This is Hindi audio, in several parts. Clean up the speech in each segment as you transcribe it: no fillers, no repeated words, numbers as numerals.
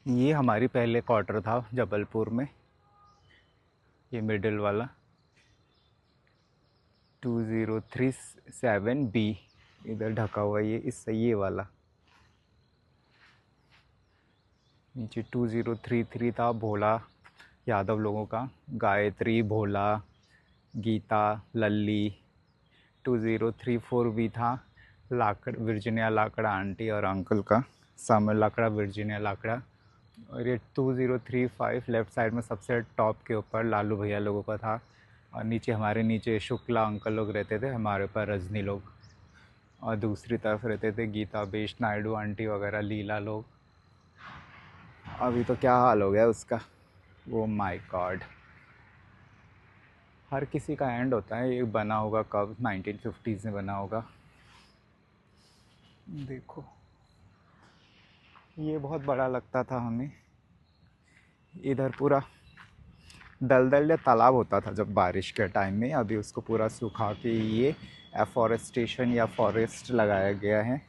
ये हमारी पहले क्वार्टर था जबलपुर में। ये मिडिल वाला 2037B इधर ढका हुआ है, ये इससे ये वाला। नीचे 2033 था भोला यादव लोगों का, गायत्री, भोला, गीता, लल्ली। 2034 भी था लाकड़ वर्जीनिया लाकड़ा आंटी और अंकल का, समर लाकड़ा वर्जीनिया लाकड़ा। और ये 2035 लेफ़्ट साइड में सबसे टॉप के ऊपर लालू भैया लोगों का था। और नीचे हमारे नीचे शुक्ला अंकल लोग रहते थे, हमारे ऊपर रजनी लोग। और दूसरी तरफ रहते थे गीता बेश नायडू आंटी वगैरह, लीला लोग। अभी तो क्या हाल हो गया उसका, वो माय गॉड। हर किसी का एंड होता है। ये बना होगा कब, 1950s में बना होगा। देखो ये बहुत बड़ा लगता था हमें। इधर पूरा दलदल या तालाब होता था जब बारिश के टाइम में। अभी उसको पूरा सुखा के ये एफॉरेस्टेशन या फॉरेस्ट लगाया गया है।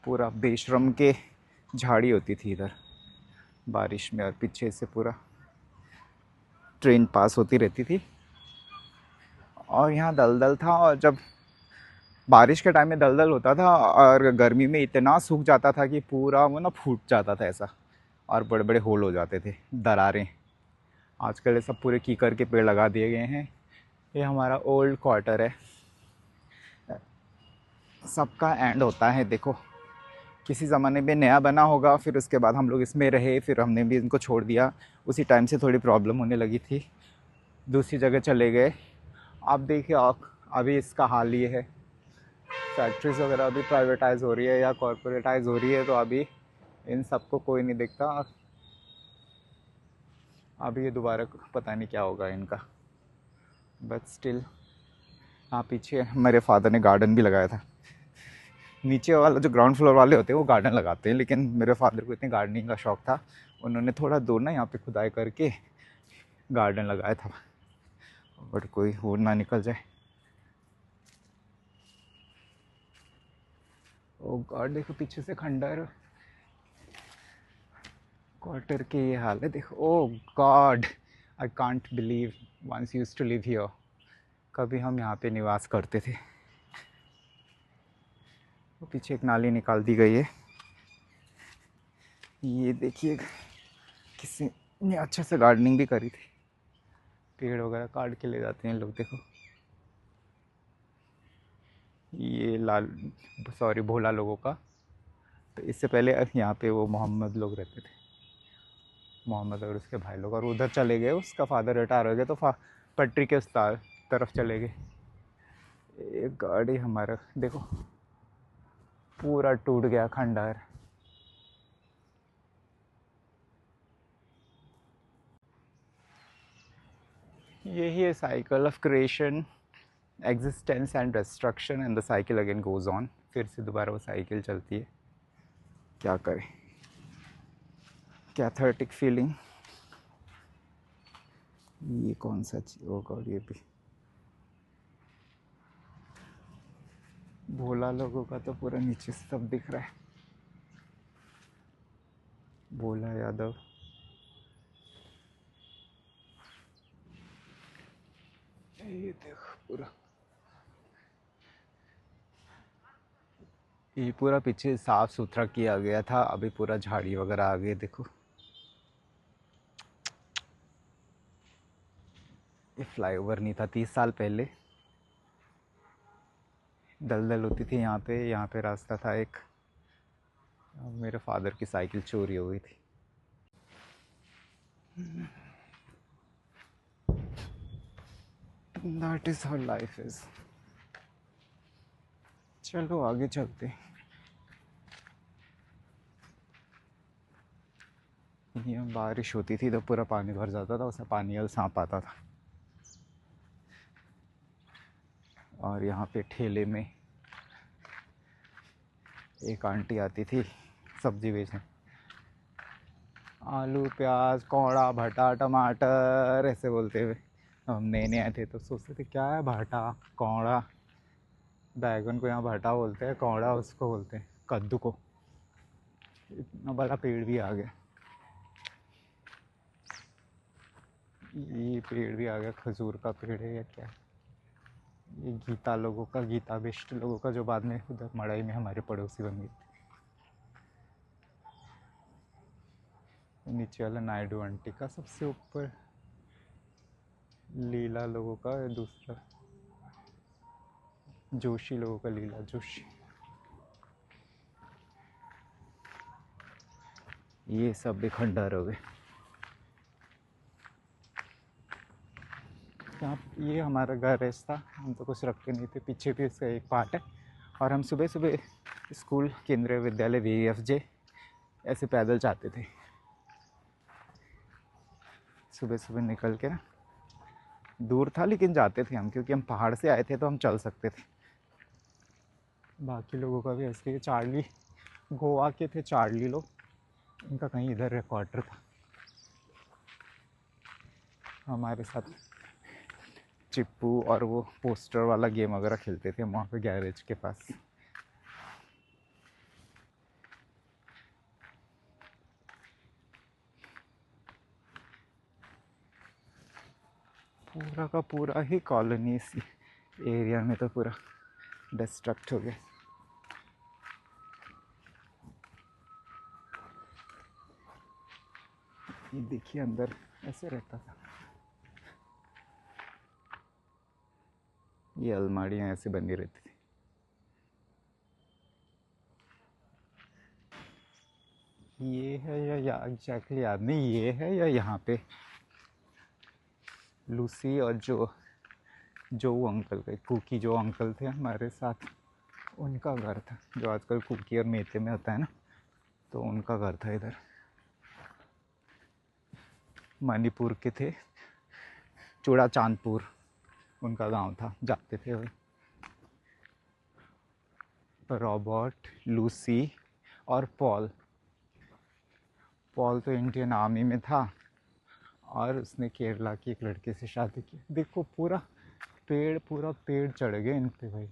पूरा बेशरम के झाड़ी होती थी इधर बारिश में, और पीछे से पूरा ट्रेन पास होती रहती थी। और यहाँ दलदल था, और जब बारिश के टाइम में दलदल होता था और गर्मी में इतना सूख जाता था कि पूरा वो ना फूट जाता था ऐसा, और बड़े बड़े होल हो जाते थे, दरारें। आजकल ये सब पूरे कीकर के पेड़ लगा दिए गए हैं। ये हमारा ओल्ड क्वार्टर है। सबका एंड होता है देखो। किसी ज़माने में नया बना होगा, फिर उसके बाद हम लोग इसमें रहे, फिर हमने भी इनको छोड़ दिया। उसी टाइम से थोड़ी प्रॉब्लम होने लगी थी, दूसरी जगह चले गए। आप देखिए, आप अभी इसका हाल ये है। फैक्ट्रीज वगैरह अभी प्राइवेटाइज हो रही है या कॉरपोरेटाइज हो रही है, तो अभी इन सबको कोई नहीं देखता। अभी ये दोबारा पता नहीं क्या होगा इनका, बट स्टिल। हाँ, पीछे मेरे फादर ने गार्डन भी लगाया था। नीचे वाला जो ग्राउंड फ्लोर वाले होते हैं वो गार्डन लगाते हैं, लेकिन मेरे फादर को इतनी गार्डनिंग का शौक था, उन्होंने थोड़ा दूर ना यहाँ पे खुदाई करके गार्डन लगाया था, बट कोई वो ना निकल जाए। ओ गॉड, देखो पीछे से खंडर क्वार्टर के ये हाल है देखो। Oh God, I can't believe once used to live here. कभी हम यहाँ पे निवास करते थे। वो पीछे एक नाली निकाल दी गई है। ये देखिए, किसी ने अच्छे से गार्डनिंग भी करी थी। पेड़ वगैरह काट के ले जाते हैं लोग, देखो। ये लाल, सॉरी, भोला लोगों का। तो इससे पहले यहाँ पे वो मोहम्मद लोग रहते थे, मोहम्मद और उसके भाई लोग। और उधर चले गए, उसका फादर रिटायर हो गया तो पटरी के उस तरफ चले गए। एक गाड़ी हमारा देखो पूरा टूट गया, खंडहर। यही है cycle of creation, existence and destruction, and the cycle again goes on. फिर से दोबारा वो साइकिल चलती है। क्या करें, कैथार्टिक फीलिंग। ये कौन सा चीज, ओ गॉड, ये भी भोला लोगों का तो पूरा नीचे से सब दिख रहा है। भोला यादव। ये देखो पूरा, ये पूरा पीछे साफ सुथरा किया गया था, अभी पूरा झाड़ी वगैरह आ गई देखो। ये फ्लाईओवर नहीं था 30 साल पहले, दलदल होती थी यहाँ पे। यहाँ पे रास्ता था एक। मेरे फादर की साइकिल चोरी हो गई थी। That is how life is. चलो आगे चलते हैं। यहाँ बारिश होती थी तो पूरा पानी भर जाता था, उसमें पानी और सांप आता था। और यहाँ पे ठेले में एक आंटी आती थी सब्जी बेचने। आलू, प्याज, कोहड़ा, भटा, टमाटर ऐसे बोलते हुए। हम नए नए आए थे तो सोचते थे क्या है भटा, कोहड़ा। बैगन को यहाँ भटा बोलते हैं, कोहड़ा उसको बोलते हैं कद्दू को। इतना बड़ा पेड़ भी आ गया। ये पेड़ भी आ गया, खजूर का पेड़ है या क्या है? ये गीता लोगों का, गीता बिष्ट लोगों का, जो बाद में उधर मड़ाई में हमारे पड़ोसी बन गई। नीचे वाला नायडू आंटी का, सबसे ऊपर लीला लोगों का, दूसरा जोशी लोगों का, लीला जोशी। ये सब भी खंडहर हो गए। यहाँ ये हमारा घर है था, हम तो कुछ रखते नहीं थे, पीछे भी इसका एक पार्ट है। और हम सुबह सुबह स्कूल, केंद्रीय विद्यालय VFJ ऐसे पैदल जाते थे, सुबह सुबह निकल के ना। दूर था लेकिन जाते थे हम, क्योंकि हम पहाड़ से आए थे तो हम चल सकते थे। बाकी लोगों का भी ऐसे ही, चार्ली गोवा के थे चार्ली लोग, उनका कहीं इधर रिकॉर्डर था। हमारे साथ चिप्पू और वो पोस्टर वाला गेम वगैरह खेलते थे वहाँ पे गैरेज के पास। पूरा का पूरा ही कॉलोनी इस एरिया में तो पूरा डिस्ट्रक्ट हो गया। ये देखिए अंदर ऐसे रहता था, ये अलमारियाँ ऐसे बनी रहती थी। ये है या एग्जैक्टली याद नहीं, ये है या यहाँ पे लूसी और जो वो अंकल के, कुकी जो अंकल थे हमारे साथ, उनका घर था, जो आजकल कुकी और मेते में होता है ना, तो उनका घर था इधर। मणिपुर के थे, चूड़ा चांदपुर उनका गांव था, जाते थे वो। रॉबर्ट, लूसी और पॉल। पॉल तो इंडियन आर्मी में था और उसने केरला की एक लड़के से शादी की। देखो पूरा पेड़ चढ़ गए इन पे भाई।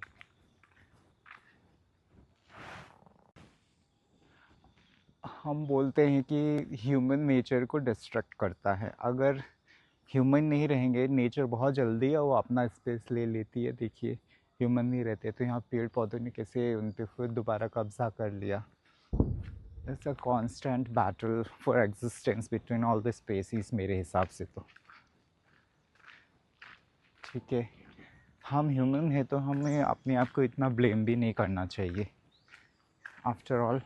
हम बोलते हैं कि ह्यूमन नेचर को डिस्ट्रक्ट करता है। अगर ह्यूमन नहीं रहेंगे, नेचर बहुत जल्दी है वो अपना स्पेस ले लेती है। देखिए ह्यूमन नहीं रहते तो यहाँ पेड़ पौधों ने कैसे उन पर फिर दोबारा कब्जा कर लिया। It's a constant battle for existence between all the species मेरे हिसाब से तो। ठीक है, हम ह्यूमन हैं तो हमें अपने आप को इतना ब्लेम भी नहीं करना चाहिए। आफ्टर ऑल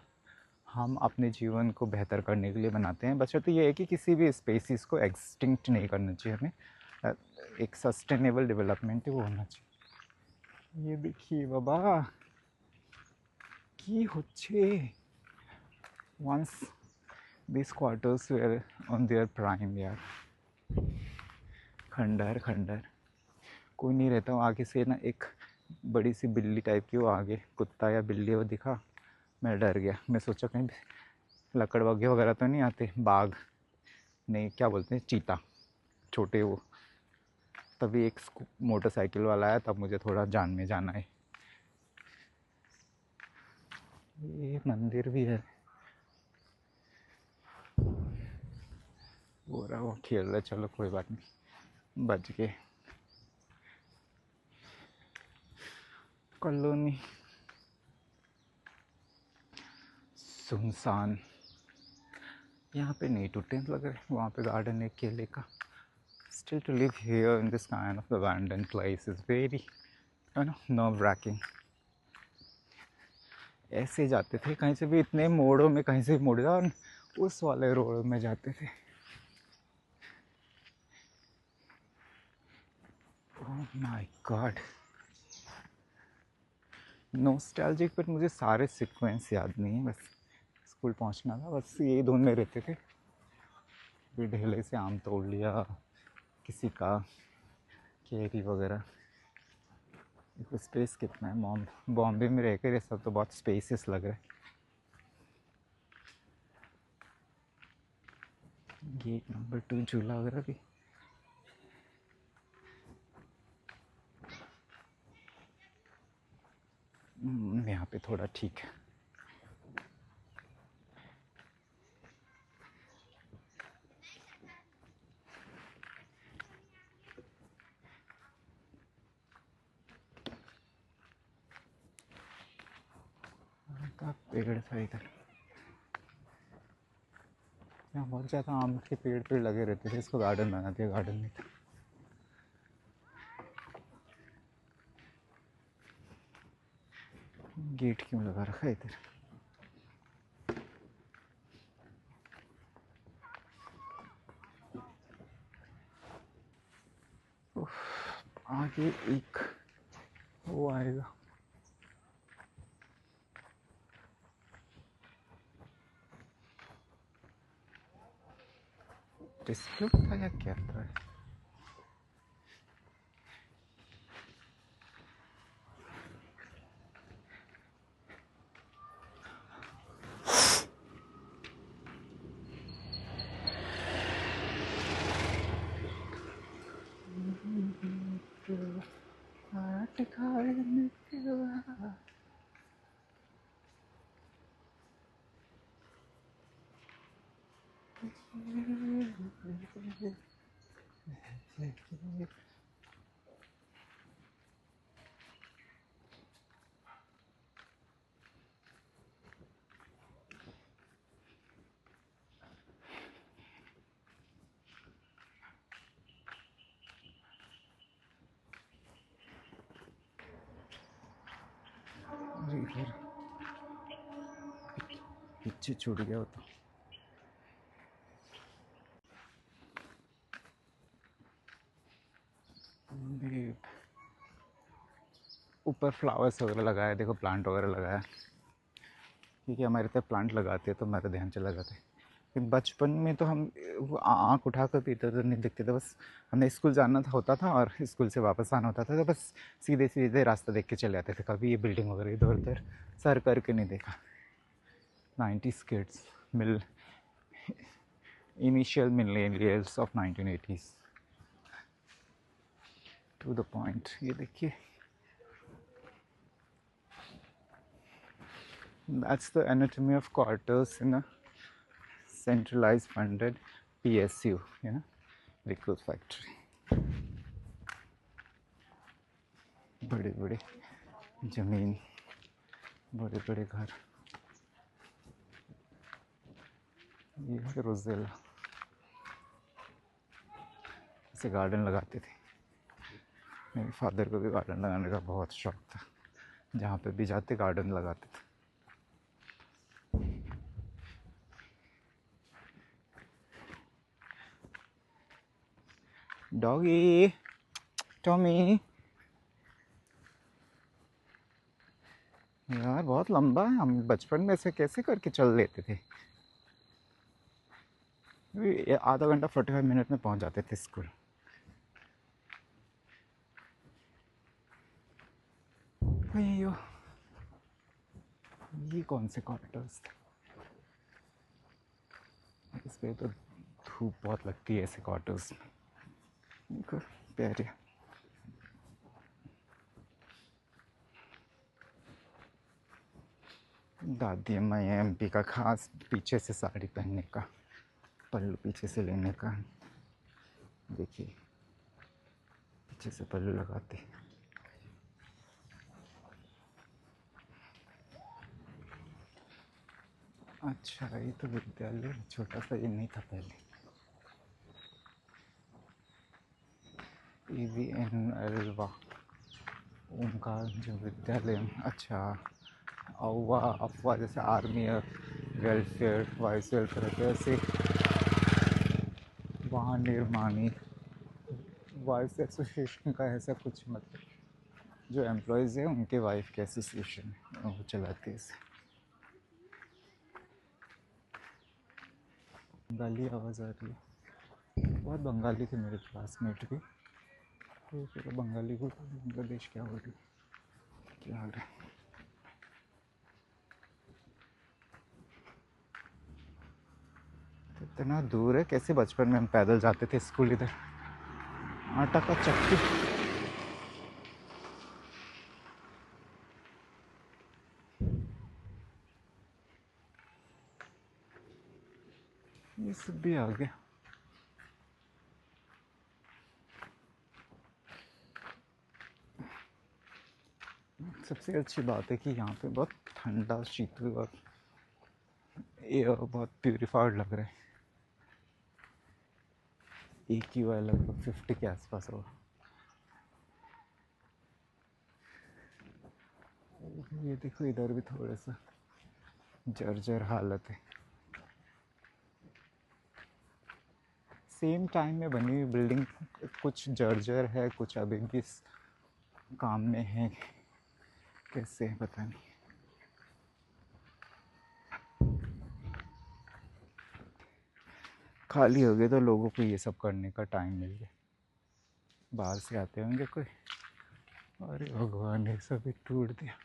हम अपने जीवन को बेहतर करने के लिए बनाते हैं, बशर्ते ये है कि किसी भी स्पेसीज़ को एक्सटिंक्ट नहीं करना चाहिए हमें। एक सस्टेनेबल डेवलपमेंट है वो होना चाहिए। ये देखिए बाबा কি হচ্ছে। once these quarters were on their prime यार। खंडहर खंडहर, कोई नहीं रहता हूँ। आगे से ना एक बड़ी सी बिल्ली टाइप की वो आगे, कुत्ता या बिल्ली वो दिखा, मैं डर गया। मैं सोचा कहीं लकड़बग्घे वगैरह तो नहीं आते, बाघ नहीं, क्या बोलते हैं, चीता छोटे वो। तभी एक मोटरसाइकिल वाला आया, तब मुझे थोड़ा जान में जाना है। ये मंदिर भी है। हो रहा वो खेल रहा, चलो कोई बात नहीं, बच गए। कॉलोनी सुनसान, यहाँ पे नहीं टूटे लग रहे। वहाँ पे गार्डन है केले का। Still to live here in this kind of abandoned place is very nerve racking. ऐसे जाते थे कहीं से भी, इतने मोड़ों में कहीं से भी मुड़ जाओ, उस वाले रोड में जाते थे। Oh my God, nostalgic. But मुझे सारे सीक्वेंस याद नहीं है, बस स्कूल पहुंचना था, बस यही धुन में रहते थे। फिर ढेले से आम तोड़ लिया किसी का, केरी वगैरह। स्पेस कितना है बॉम्बे में रहकर, ये सब तो बहुत स्पेसियस लग रहा है। गेट नंबर 2 झूला वगैरह भी। यहाँ पे थोड़ा ठीक है। पेड़ था इधर, यहाँ बहुत ज़्यादा आम के पेड़ लगे रहते थे, इसको गार्डन बना दिया, गार्डन में था। गेट क्यों लगा रखा है इधर? आगे एक वो आएगा, डिस्प्ले था या क्या था? इधर पीछे छूट गया हो तो ऊपर फ्लावर्स वगैरह लगाया, देखो प्लांट वगैरह लगाया, क्योंकि हमारे तरफ प्लांट लगाते हैं तो हमारे ध्यान चला जाता है। लेकिन बचपन में तो हम वो आँख उठाकर भी इधर उधर नहीं दिखते थे, बस हमें स्कूल जाना था होता था और स्कूल से वापस आना होता था, तो बस सीधे सीधे रास्ता देख के चले जाते थे, कभी ये बिल्डिंग वगैरह इधर उधर सर करके नहीं देखा। 90s किड्स मिल initial millennials of 1980s to the point. ये देखिए, that's the anatomy of quarters in a centralized funded PSU, you know, vehicle factory. बड़े बड़े जमीन, बड़े बड़े घर। ये है रोजेला, इसे गार्डन लगाते थे। मेरे फादर को भी गार्डन लगाने का बहुत शौक था, जहाँ पे भी जाते गार्डन लगाते थे। डॉगी, टॉमी, यार बहुत लंबा है, हम बचपन में से कैसे करके चल लेते थे। आधा घंटा 45 मिनट में पहुंच जाते थे स्कूल। ये कौन से क्वार्टर्स थे? इस पे तो धूप बहुत लगती है ऐसे क्वार्टर्स में। प्यारे दादी अम्मा ये एमपी का खास पीछे से साड़ी पहनने का, पल्लू पीछे से लेने का। देखिए पीछे से पल्लू लगाते। अच्छा, ये तो विद्यालय छोटा सा, ये नहीं था पहले। EVN अल्वा उनका जो विद्यालय, अच्छा अव्वा अफवाह जैसे आर्मी वेलफेयर वाइस वेलफेयर ऐसे वहाँ निर्माणी वाइफ एसोसिएशन का ऐसा कुछ, मतलब जो एम्प्लॉयज़ है उनके वाइफ के एसोसिएशन वो चलाती है इसे। बंगाली आवाज़ आ रही है, बहुत बंगाली थे मेरे क्लासमेट भी, तो बंगाली को बांग्लादेश क्या हो रही, क्या हो रहा है। इतना दूर है, कैसे बचपन में हम पैदल जाते थे स्कूल, इधर आटा का चक्की। ये सब भी आ गया। सबसे अच्छी बात है कि यहाँ पे बहुत ठंडा शीतल और एयर बहुत प्यूरिफाइड लग रहा है। AQI लगभग 50 के आसपास होगा। ये देखो इधर भी थोड़ा सा जर्जर हालत है। सेम टाइम में बनी हुई बिल्डिंग कुछ जर्जर है, कुछ अभी भी काम में है, कैसे है पता नहीं। खाली हो गए तो लोगों को ये सब करने का टाइम मिल गया। बाहर से आते होंगे कोई, अरे भगवान ये सब भी टूट दिया।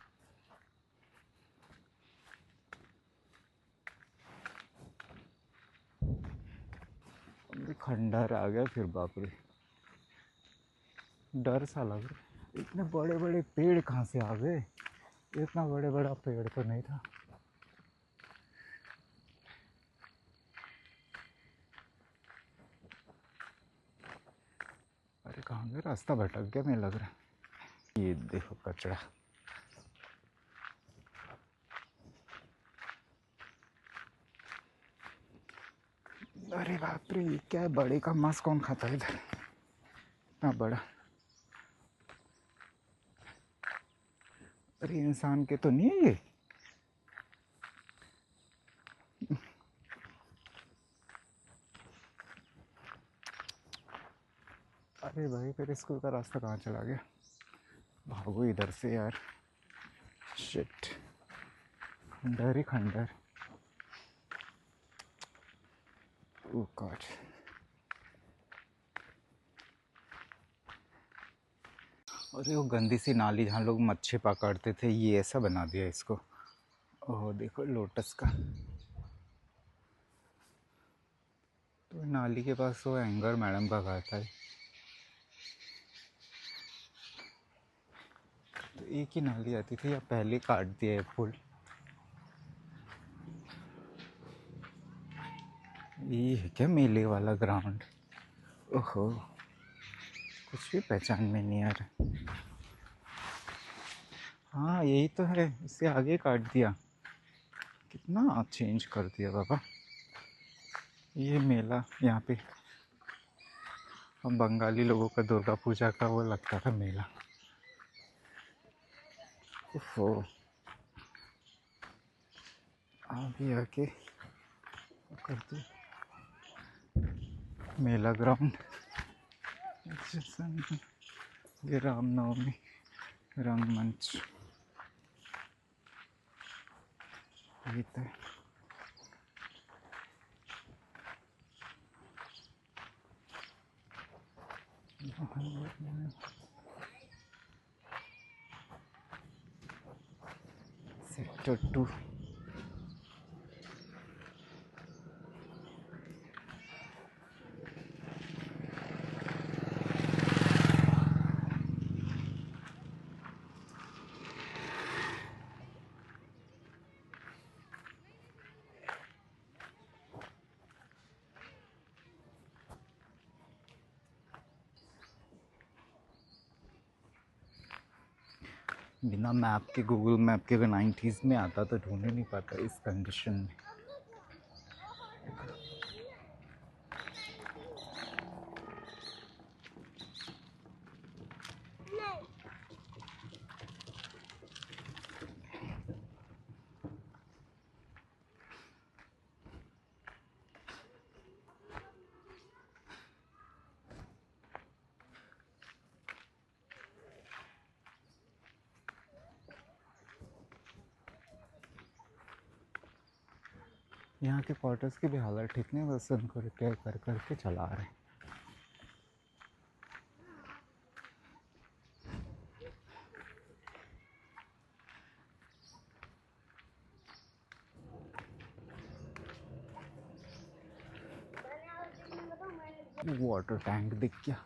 खंडहर आ गया फिर, बाप रे डर सा लग रहा। इतने बड़े बड़े पेड़ कहाँ से आ गए? इतना बड़े बड़ा पेड़ तो नहीं था। अरे कहाँ गया? रास्ता भटक गया मैं लग रहा। ये देखो कचरा। अरे बाप रे, ये क्या है? बड़े का मांस कौन खाता है इधर? इतना बड़ा। अरे इंसान के तो नहीं है ये। अरे भाई फिर स्कूल का रास्ता कहाँ चला गया? भागो इधर से यार। शिट, खंडर ही खंडर। ओह गॉड। अरे वो गंदी सी नाली जहाँ लोग मच्छी पकड़ते थे, ये ऐसा बना दिया इसको। ओह देखो लोटस का। तो नाली के पास वो एंगर मैडम का घर था। तो एक ही नाली आती थी या पहले काट दिया है पुल? ये है क्या मेले वाला ग्राउंड? ओहो, कुछ भी पहचान में नहीं आ रहा। हाँ यही तो है, इससे आगे काट दिया। कितना चेंज कर दिया बाबा। ये मेला यहाँ पे हम बंगाली लोगों का दुर्गा पूजा का वो लगता था मेला। ओहो, आगे आके करते मेला ग्राउंड। ये रामनवमी रंगमंच। ये तो सेक्टर 2। बिना मैप के, गूगल मैप के अगर 90s में आता तो ढूंढ ही नहीं पाता इस कंडीशन में। यहाँ के क्वार्टर्स की भी हालत ठीक नहीं, बस उनको रिपेयर कर करके चला रहे हैं। वाटर टैंक दिख गया।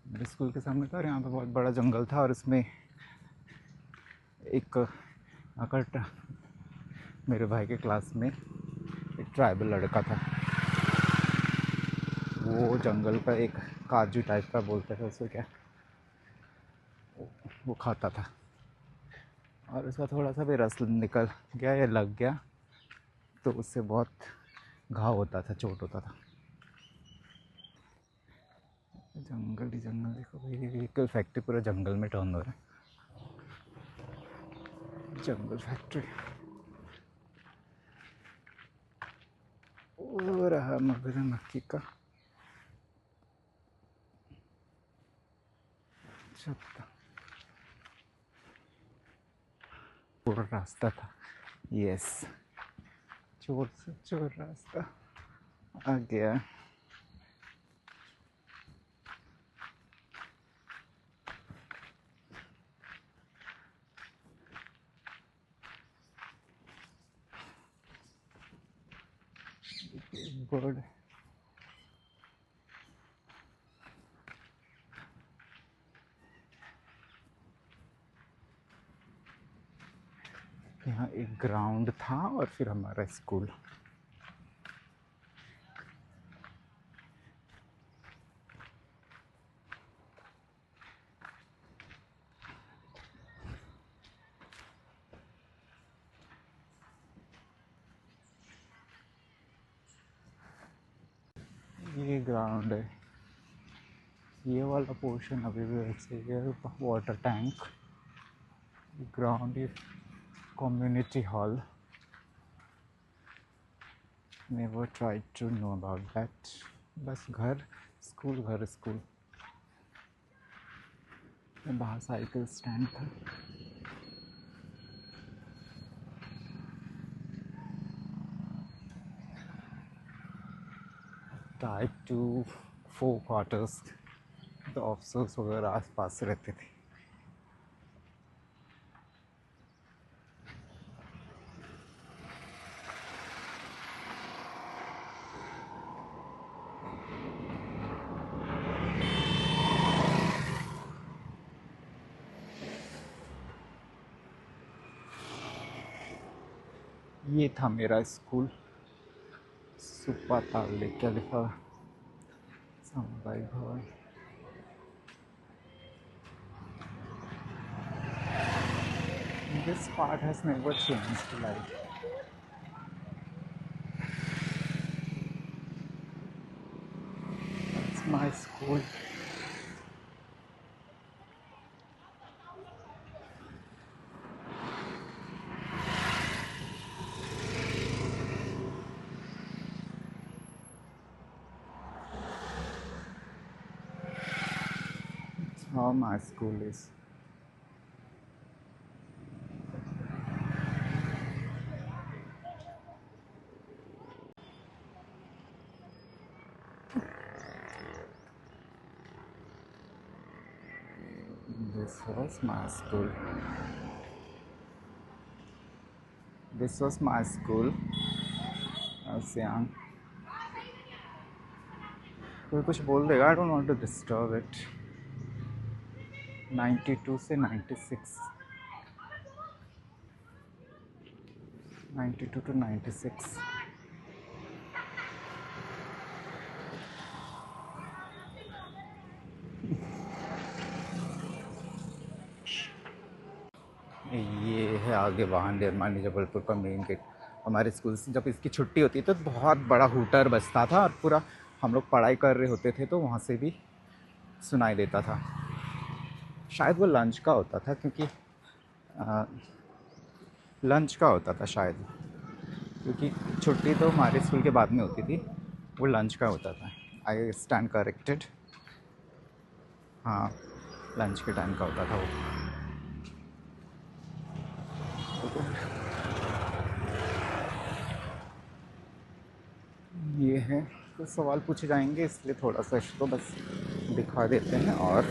मेरे स्कूल के सामने था और यहाँ पे बहुत बड़ा जंगल था और इसमें एक अगर मेरे भाई के क्लास में एक ट्राइबल लड़का था। वो जंगल का एक काजू टाइप का बोलते थे उसको, क्या वो खाता था, और उसका थोड़ा सा भी रस निकल गया या लग गया तो उससे बहुत घाव होता था, चोट होता था। जंगल ही जंगल, देखो भाई व्हीकल फैक्ट्री पूरा जंगल में टर्न हो रहा है। जंगल फैक्ट्री वो रहा मगरमक्खी का छत्ता, पूरा रास्ता था। यस, चोर से चोर रास्ता आ गया। बर्ड यहाँ एक ग्राउंड था और फिर हमारा स्कूल। ये ग्राउंड है, ये वाला पोर्शन अभी भी वैसे ही है। Water tank, ground is community hall. Never try to know about that. बस घर स्कूल, घर स्कूल। बाहर साइकिल स्टैंड था। टाइप 2 4 क्वार्टर्स, तो ऑफिसर्स वगैरह आस पास रहते थे। ये था मेरा स्कूल, सुपाताल क्या लिखा, समवाय भवन। This part has never changed, like it's my school. It's how my school is. This was my school. This was my school. I was young. कोई कुछ बोल देगा, I don't want to disturb it. 92 से 96, 92 to 96। ये है आगे वाहन निर्माण जबलपुर का मेन गेट। हमारे स्कूल से जब इसकी छुट्टी होती है तो बहुत बड़ा हूटर बजता था, और पूरा हम लोग पढ़ाई कर रहे होते थे तो वहाँ से भी सुनाई देता था। शायद वो लंच का होता था, क्योंकि लंच का होता था शायद, क्योंकि छुट्टी तो हमारे स्कूल के बाद में होती थी, वो लंच का होता था। I stand corrected. हाँ, लंच के टाइम का होता था वो। ये है, तो सवाल पूछे जाएंगे इसलिए थोड़ा सा इसको बस दिखा देते हैं। और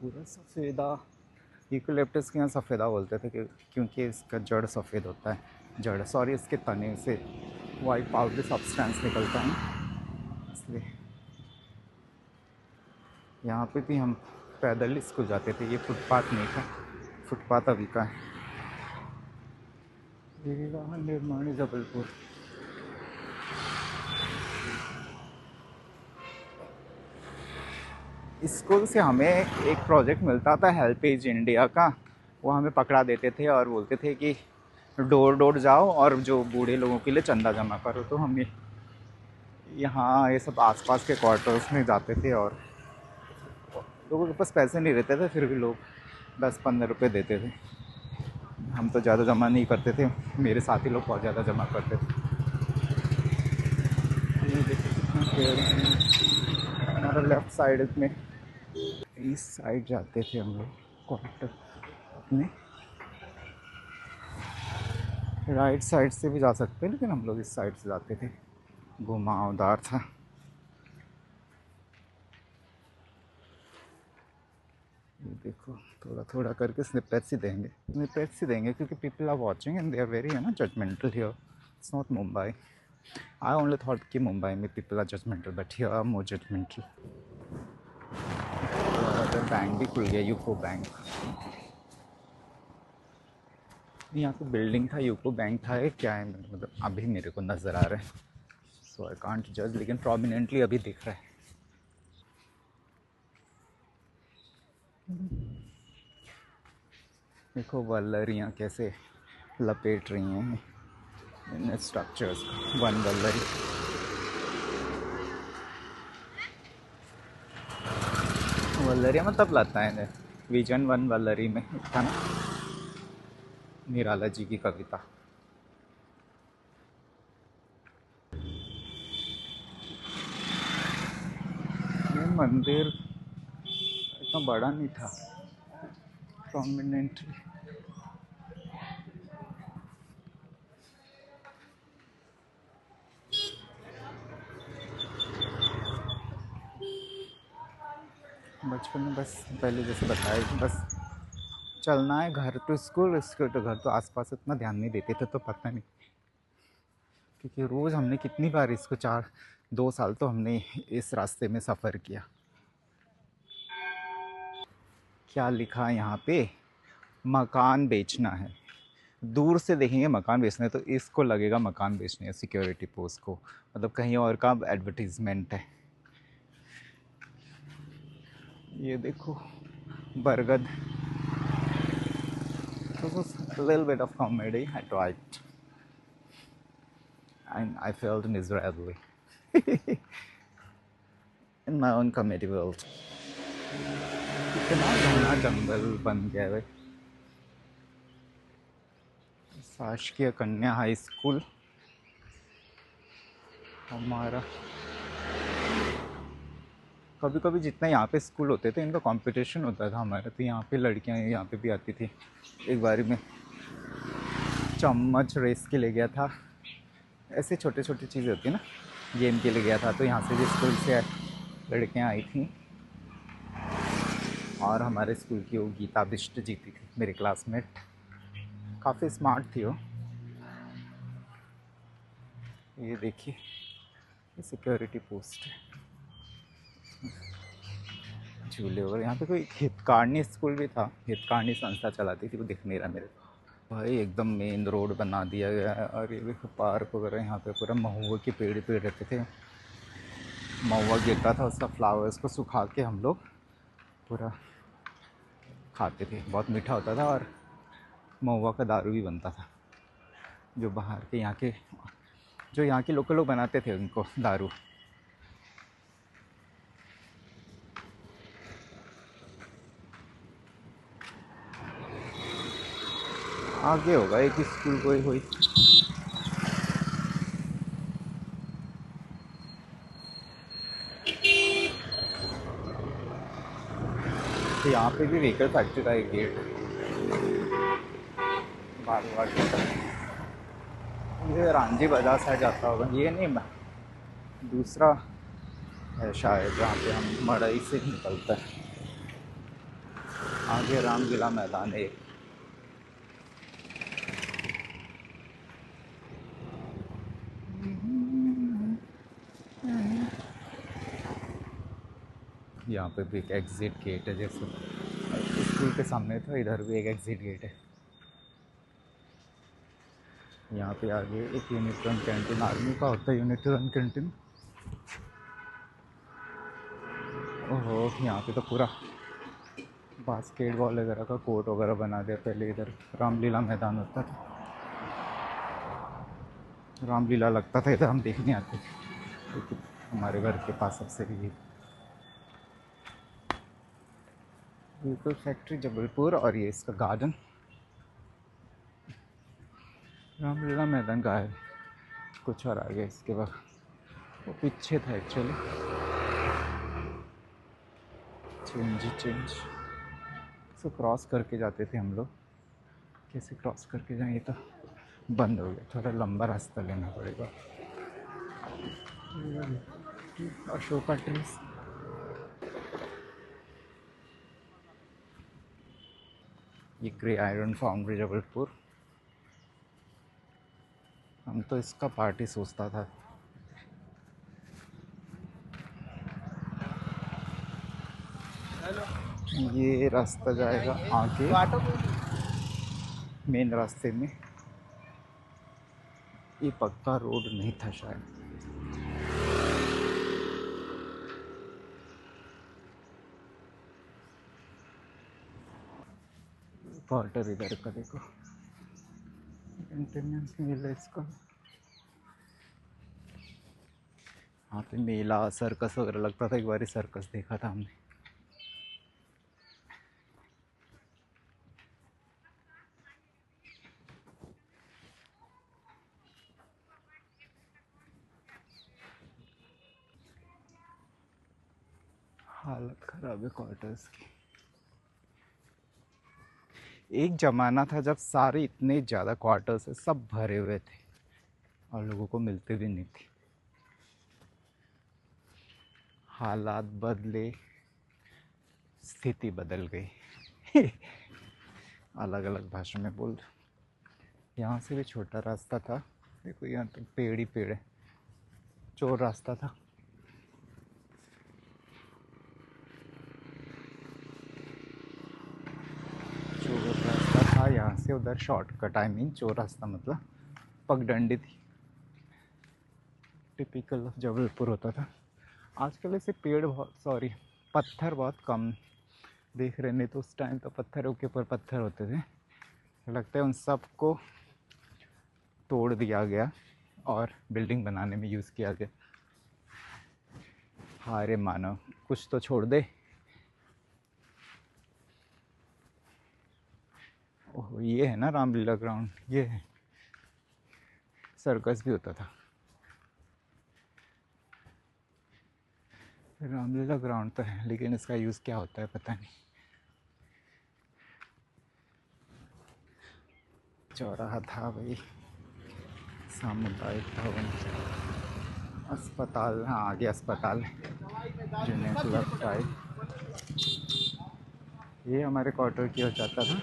पूरा सफ़ेदा, यूकेलिप्टस के यहाँ सफ़ेदा बोलते थे क्योंकि इसका जड़ सफ़ेद होता है। जड़, सॉरी, इसके तने से वाइट पाउडरी सब्सटेंस निकलता है, इसलिए। यहाँ पे भी हम पैदल ही स्कूल जाते थे, ये फुटपाथ नहीं था, फुटपाथ अभी का है। विवाह निर्माणी जबलपुर। स्कूल से हमें एक प्रोजेक्ट मिलता था हेल्प एज इंडिया का, वो हमें पकड़ा देते थे और बोलते थे कि डोर डोर जाओ और जो बूढ़े लोगों के लिए चंदा जमा करो। तो हम यहाँ ये सब आसपास के क्वार्टर्स में जाते थे और लोगों के पास पैसे नहीं रहते थे, फिर भी लोग 10-15 रुपये देते थे। हम तो ज़्यादा जमा नहीं करते थे, मेरे साथी लोग बहुत ज़्यादा जमा करते थे। ये देखो कितना पेड़ है। हमारा लेफ्ट साइड में, इस साइड जाते थे हम लोग क्वार्टर अपने। राइट साइड से भी जा सकते हैं, लेकिन हम लोग इस साइड से जाते थे, घुमावदार था। ये देखो थोड़ा थोड़ा करके स्निपेट्स ही देंगे, स्निपेट्स ही देंगे, क्योंकि people are watching and they are very है ना judgmental here. It's not Mumbai. I only thought कि मुंबई में people are judgmental, but here are more judgmental. Bank भी खुल गया, यूको बैंक। यहाँ पे बिल्डिंग था, यूको बैंक था, ये क्या है मतलब अभी मेरे को नज़र आ रहा है, सो आई कांट जज, लेकिन प्रोमिनेंटली अभी दिख रहा है। देखो वल्लरियाँ कैसे लपेट रही हैं इन स्ट्रक्चर्स। वन वल्लरी, वल्लरिया मतलब लाता है विजन वन वल्लरी में था ना, निराला जी की कविता। ये मंदिर इतना बड़ा नहीं था प्रोमिनेंटली। बचपन में बस पहले जैसे बताया कि बस चलना है, घर टू स्कूल, स्कूल टू घर, तो आसपास इतना ध्यान नहीं देते थे, तो पता नहीं। क्योंकि रोज़ हमने कितनी बार इसको 2 साल तो हमने इस रास्ते में सफ़र किया। क्या लिखा है यहाँ पे? मकान बेचना है। दूर से देखेंगे मकान बेचना है तो इसको लगेगा मकान बेचने है, सिक्योरिटी पोस्ट को, मतलब कहीं और का एडवर्टीजमेंट है। ये देखो बरगद। This was a little bit of comedy. I tried, and I felt miserably in my own comedy world. कितना घना जंगल बन गया है। शासकीय कन्या हाई स्कूल हमारा। कभी कभी जितना यहाँ पे स्कूल होते थे इनका कंपटीशन होता था हमारा, तो यहाँ पे लड़कियाँ यहाँ पे भी आती थी। एक बारी में चम्मच रेस के लिए गया था, ऐसे छोटे छोटे चीज़ें होती है ना, गेम के लिए गया था, तो यहाँ से भी स्कूल से लड़कियाँ आई थी और हमारे स्कूल की वो गीता बिष्ट जीती थी, मेरे क्लासमेट। काफ़ी स्मार्ट थी वो। ये देखिए ये सिक्योरिटी पोस्ट है, झूले। और यहाँ पे कोई हितकारणी स्कूल भी था, हितकारणी संस्था चलाती थी, वो दिख नहीं रहा मेरे को। भाई एकदम मेन रोड बना दिया गया है, और ये देखो पार्क वगैरह, यहाँ पे पूरा महुआ के पेड़ पेड़ रहते थे। महुआ गिरता था, उसका फ्लावर्स को सुखा के हम लोग पूरा खाते थे, बहुत मीठा होता था, और महुआ का दारू भी बनता था, जो बाहर के यहाँ के, जो यहाँ के लोकल लोग बनाते थे उनको दारू। आगे होगा एक स्कूल कोई हुई। तो यहाँ पे भी व्हीकल फैक्ट्री का एक गेट बार बार। ये रांझी बाजार साइड जाता होगा, ये नहीं, दूसरा है शायद, जहाँ पे हम मड़ई से निकलता है। आगे रामलीला मैदान है। यहाँ पे भी एक एग्ज़िट गेट है, जैसे स्कूल के सामने था, इधर भी एक एग्ज़िट गेट है। यहाँ पे आगे एक यूनिट रन कैंटीन, आर्मी का होता है यूनिट रन कैंटीन। ओहो, यहाँ पे तो पूरा बास्केटबॉल वगैरह का कोर्ट वगैरह बना दिया। पहले इधर रामलीला मैदान होता था, रामलीला लगता था इधर, हम देखने आते थे क्योंकि हमारे घर के पास सबसे भी बिल्कुल फैक्ट्री जबलपुर। और ये इसका गार्डन, रामलीला मैदान का है कुछ और आगे। इसके बाद वो पीछे था एक्चुअली, चेंज इसको क्रॉस करके जाते थे हम लोग। कैसे क्रॉस करके जाएं, ये तो बंद हो गया, थोड़ा लंबा रास्ता लेना पड़ेगा। अशोका ट्रीज, ये ग्रे आयरन फाउंड्री जबलपुर। हम तो इसका पार्टी सोचता था। ये रास्ता जाएगा आगे मेन रास्ते में। ये पक्का रोड नहीं था शायद। क्वार्टर इधर का देखो, मेंटेनेंस मिल है इसका। यहाँ पे मेला सर्कस वगैरह लगता था, एक बार सर्कस देखा था हमने। हालत खराब है क्वार्टर्स की। एक ज़माना था जब सारे इतने ज़्यादा क्वार्टर्स से सब भरे हुए थे और लोगों को मिलते भी नहीं थे। हालात बदले, स्थिति बदल गई। अलग अलग भाषा में बोल। यहाँ से भी छोटा रास्ता था, देखो यहाँ तो पेड़ ही पेड़ है, चोर रास्ता था। चोर रास्ता था, यहाँ से उधर शॉर्टकट, आई मीन चोर रास्ता मतलब पगडंडी थी। टिपिकल जबलपुर होता था। आजकल ऐसे पेड़ बहुत, सॉरी पत्थर बहुत कम देख रहे, नहीं तो उस टाइम तो पत्थरों के ऊपर पत्थर होते थे। लगता है उन सब को तोड़ दिया गया और बिल्डिंग बनाने में यूज़ किया गया। हारे मानव, कुछ तो छोड़ दे। ओह, ये है ना रामलीला ग्राउंड, ये है, सर्कस भी होता था। रामलीला ग्राउंड तो है, लेकिन इसका यूज़ क्या होता है पता नहीं। चौराहा था भाई, सामुदायिक भवन, अस्पताल, हाँ आगे अस्पताल, जूनियर क्लब 5। ये हमारे क्वार्टर की हो जाता था।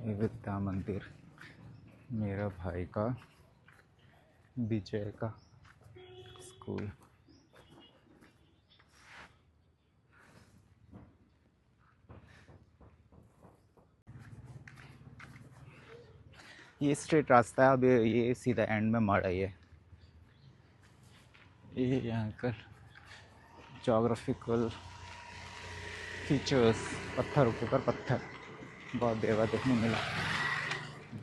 ये विद्या मंदिर, मेरा भाई का, विजय का स्कूल। ये स्ट्रेट रास्ता है, अब ये सीधा एंड में मड़ है। ये यहाँ कर जोग्राफिकल फीचर्स, पत्थरों के ऊपर पत्थर बहुत देर बाद देखने मिला।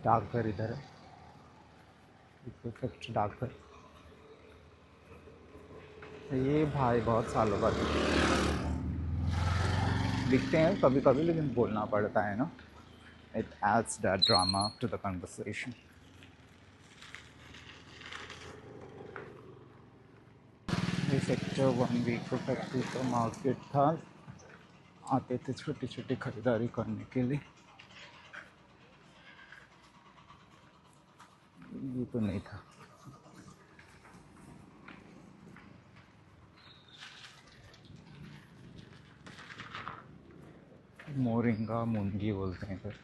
डाकघर इधर है, परफेक्ट डाकघर। ये भाई बहुत सालों बाद दिखते हैं कभी कभी, लेकिन बोलना पड़ता है ना, it adds that drama to the conversation. ये सेक्टर 1 वीक फैक्ट्री का मार्केट था, आते थे छोटी छोटी खरीदारी करने के लिए। ये तो नहीं था। मोरिंगा मुंगी बोलते हैं इधर।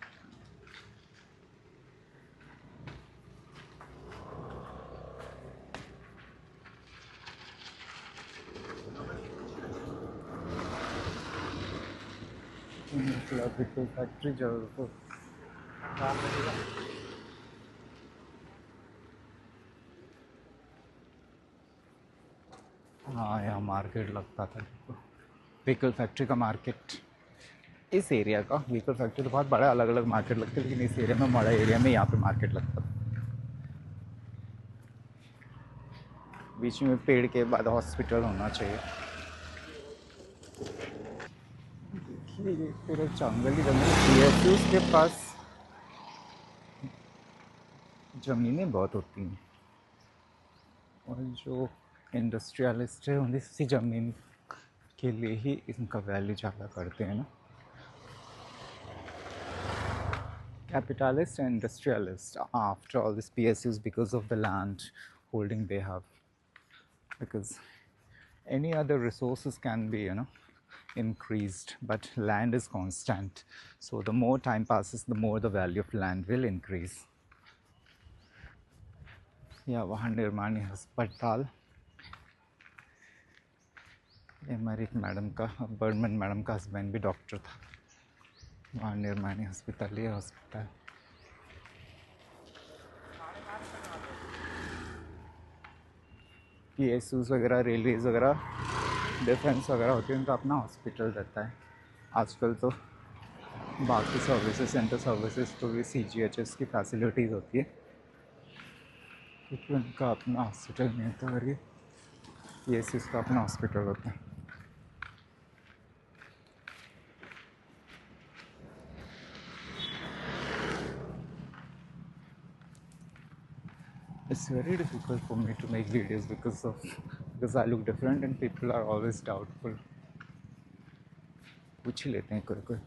Vehicle factory Jabalpur. हाँ, यहाँ मार्केट लगता था व्हीकल फैक्ट्री का मार्केट। इस एरिया का व्हीकल फैक्ट्री तो बहुत बड़ा, अलग अलग मार्केट लगते हैं, लेकिन इस एरिया में, बड़ा एरिया में यहाँ पे मार्केट लगता था। बीच में पेड़ के बाद हॉस्पिटल होना चाहिए। देखिए पूरा जंगल ही जंगल। पीएसयूज के पास ज़मीनें बहुत होती हैं, और जो इंडस्ट्रियलिस्ट है उन्हें इसी ज़मीन के लिए ही इनका वैल्यू ज़्यादा करते हैं ना। Capitalists and industrialists after all this PSUs because of the land holding they have, because any other resources can be increased, but land is constant, so the more time passes the more the value of land will increase. या वहाँ निर्माणी अस्पताल, ये हमारी मैडम का, बर्मन मैडम का हस्बैंड भी डॉक्टर था। वहाँ निर्माणी अस्पताल, ये हॉस्पिटल। PSUs वगैरह, रेलवेज़ वगैरह, डिफेंस वगैरह होती है, उनका अपना हॉस्पिटल रहता है। आजकल तो बाकी सर्विसेज, सेंटर सर्विसेज तो भी CGHS की फैसिलिटीज़ होती है, क्योंकि उनका अपना हॉस्पिटल नहीं होता, करके PSUs का अपना हॉस्पिटल होता है। It's very difficult for me to make videos because I look different and people are always doubtful. पूछ ही लेते हैं कोई कोई।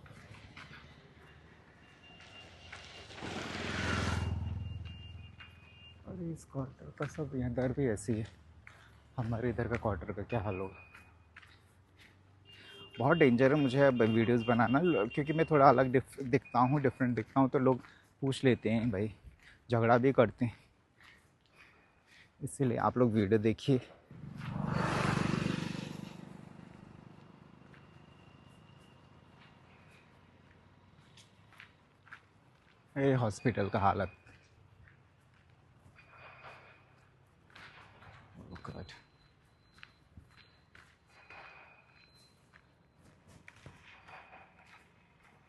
और इस क्वार्टर का सब इधर भी ऐसी है। हमारे इधर का क्वार्टर का क्या हाल होगा। बहुत डेंजर है मुझे अब वीडियोस बनाना, क्योंकि मैं थोड़ा अलग दिखता हूँ, डिफरेंट दिखता हूँ, तो लोग पूछ लेते हैं भाई, झगड़ा भी करते हैं। इसीलिए आप लोग वीडियो देखिए। ये हॉस्पिटल का हालत। Oh God.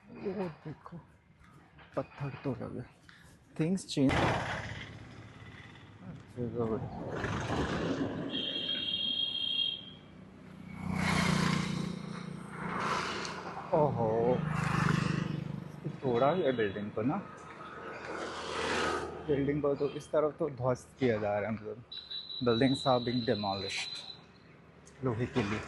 वो देखो पत्थर तो लगे। Things change. ओहो, तोड़ा है बिल्डिंग को ना। बिल्डिंग को तो इस तरफ तो ध्वस्त किया जा रहा है, मतलब बिल्डिंग्स आर बीइंग डेमोलिश्ड लोहे के लिए।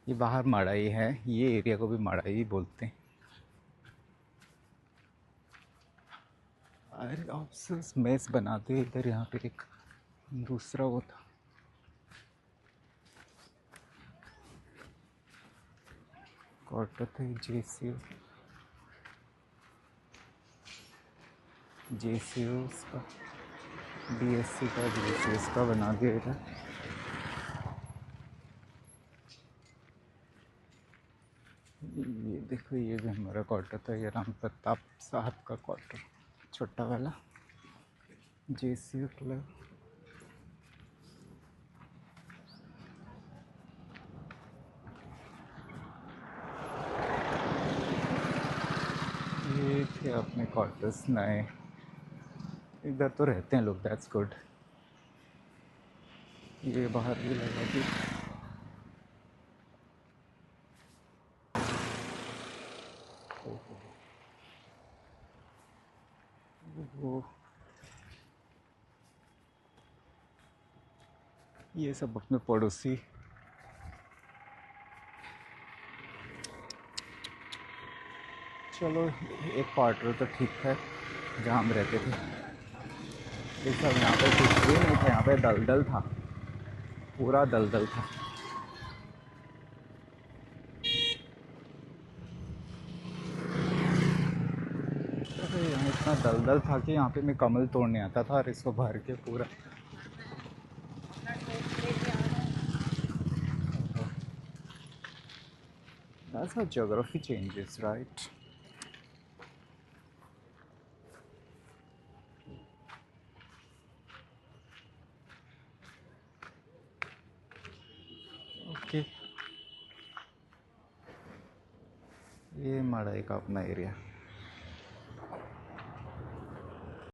ये बाहर मड़ाई है, ये एरिया को भी मड़ाई बोलते हैं। अरे ऑफिस मेस बनाते इधर, यहाँ पे एक दूसरा वो था। क्वार्टर थे JCU का, DSC का, DCS का बना दिया इधर। ये देखो, ये भी हमारा क्वार्टर था, ये राम प्रताप साहब का क्वार्टर, छोटा वाला JCU क्लब। ये थे अपने क्वार्टर्स नए, इधर तो रहते हैं लोग, दैट्स गुड। ये बाहर भी लगा दी। वो ये सब अपने पड़ोसी। चलो, एक क्वार्टर तो ठीक है जहाँ हम रहते थे। ये सब यहाँ पे कुछ भी नहीं था, यहाँ पे दलदल था, पूरा दलदल था। अरे यहाँ इतना इतना दलदल था कि यहाँ पे मैं कमल तोड़ने आता था और इसको भर के पूरा That's how geography changes, right? Okay, ये मड़ाई का अपना एरिया।